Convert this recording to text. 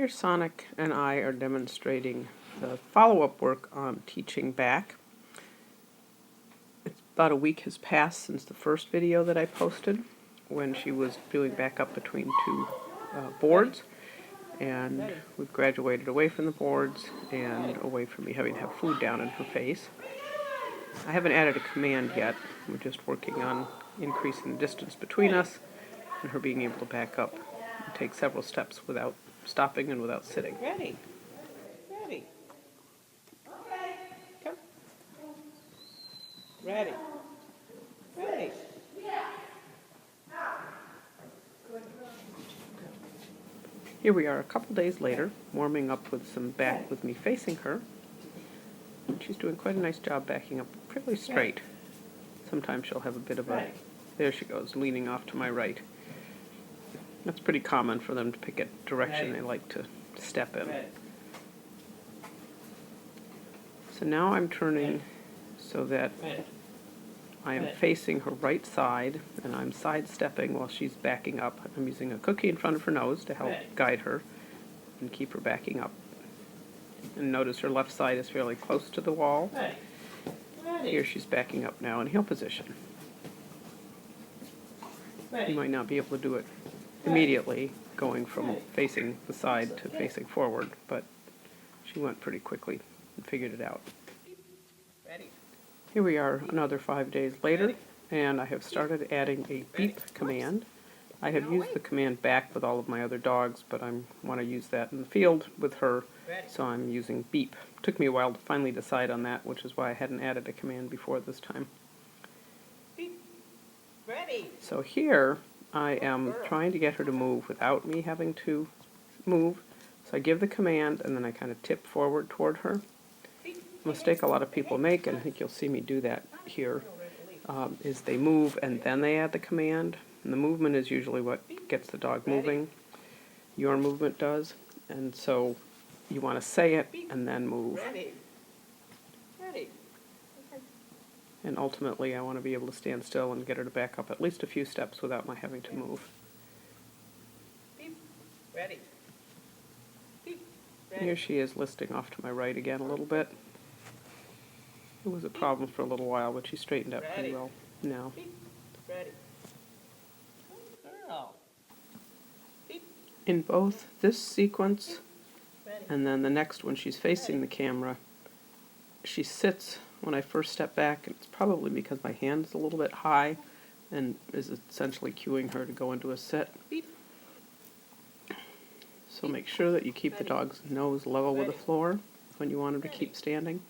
Here Sonic and I are demonstrating the follow-up work on teaching back. It's about a week has passed since the first video that I posted when she was doing back up between two boards, and we've graduated away from the boards and away from me having to have food down in her face. I haven't added a command yet. We're just working on increasing the distance between us and her being able to back up and take several steps without stopping and without sitting. Ready. Ready. Come. Ready. Ready. Here we are a couple days later, warming up with some back with me facing her. She's doing quite a nice job backing up fairly straight. Sometimes she'll have a bit of a, there she goes, leaning off to my right. That's pretty common for them to pick a direction they like to step in. So now I'm turning so that I am facing her right side, and I'm sidestepping while she's backing up. I'm using a cookie in front of her nose to help guide her and keep her backing up. And notice her left side is fairly close to the wall. Here she's backing up now in heel position. You might not be able to do it immediately, going from facing the side to facing forward, but she went pretty quickly and figured it out. Here we are another 5 days later, and I have started adding a beep command. I have used the command back with all of my other dogs, but I want to use that in the field with her, so I'm using beep. It took me a while to finally decide on that, which is why I hadn't added a command before this time. So here I am trying to get her to move without me having to move. So I give the command and then I kind of tip forward toward her. A mistake a lot of people make, and I think you'll see me do that here, is they move and then they add the command. And the movement is usually what gets the dog moving. Your movement does. And so you want to say it and then move. And ultimately I want to be able to stand still and get her to back up at least a few steps without my having to move. Here she is listing off to my right again a little bit. It was a problem for a little while, but she straightened up pretty well now. In both this sequence and then the next one, she's facing the camera. She sits when I first step back, and it's probably because my hand is a little bit high and is essentially cueing her to go into a sit. So make sure that you keep the dog's nose level with the floor when you want him to keep standing.